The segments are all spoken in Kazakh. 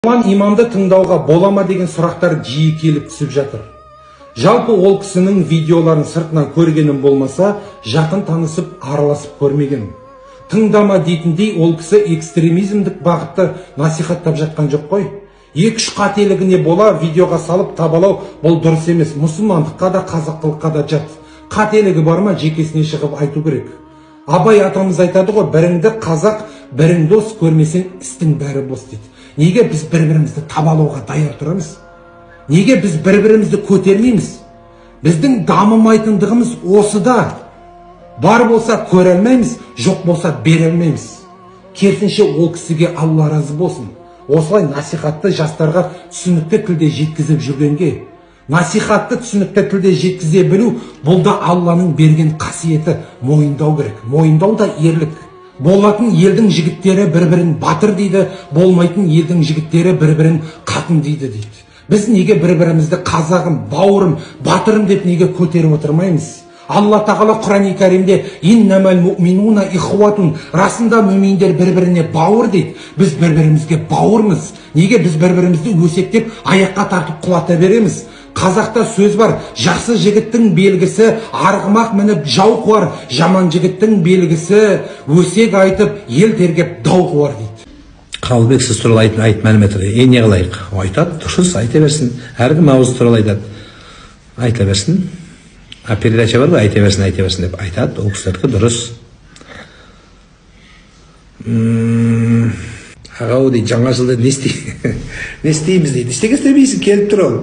Имамды тыңдауға болама деген сұрақтар жиі келіп түсіп жатыр. Жалпы ол кісінің видеоларын сыртынан көргенім болмаса, жақын танысып, араласып көрмеген. Тыңдама дейтіндей ол кісі экстремизмдік бағытты насихаттап жатқан жоқ қой. 2-3 қателігіне бола видеоға салып табалау бұл дұрыс емес. Мұсылмандыққа да қазақтылыққа да жат. Қателігі бар ма, жекесіне шығып айту керек. Абай атамыз айтады ғой, біріңді қазақ, бірің дос көрмесең істің бәрі бос дейді. Неге біз бір-бірімізді табалауға даяр тұрамыз? Неге біз бір-бірімізді көтермейміз? Біздің дамымайтындығымыз осыда. Бар болса көре алмаймыз, жоқ болса бере алмаймыз. Керісінше ол кісіге Алла разы болсын. Осылай насихатты жастарға түсінікті тілде жеткізіп жүргенге, насихатты түсінікті тілде жеткізе білу, бұл да Алланың берген қасиеті. Мойындау керек. Мойындау да ерлік. Болатын елдің жігіттері бір-бірін батыр дейді, болмайтын елдің жігіттері бір-бірін қатын дейді. Біз неге бір-бірімізді қазағым, бауырым, батырым деп неге көтеріп отырмаймыз? Алла тағала Құран-ы Кәрімде «Иннамал муъминуна ихуатун», расында мүминдер бір-біріне бауыр дейді. Біз бір-бірімізге бауырмыз. Неге біз бір-бірімізді өсектеп, аяққа тартып құлата береміз? Қазақта сөз бар, жақсы жігіттің белгісі арғымақ мініп жау қуар, жаман жігіттің белгісі өсек айтып, ел тергеп дау қуар дейді. Қалыбек сіз туралы айт мәліметтер, не қылайық? Айтады, дұрыс, айта берсін. Әркім ауызы туралы айтады. Айта берсін. Передача бар ғой, айта берсін деп айтады, ол кісілерге дұрыс. Ағау дейді, жаңа жылда не істейміз дейді. Істемейсің, келіп тұр ол.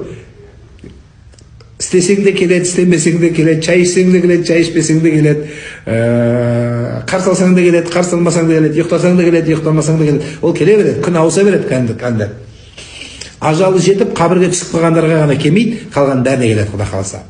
İsteseng de keledi, istemeseng de keledi, çay içseng de keledi, çay içmeseng de keledi, qarşı alsang da keledi, qarşı almasang da keledi, ұйықтасаң da keledi, ұйықтамасаң da keledi. Ол келе береді, күн ауыса береді кәнді. Ажалы жетіп, қабірге түсіп қалғандарға ғана келмейді, қалған бәріне келеді, Құда қаласа.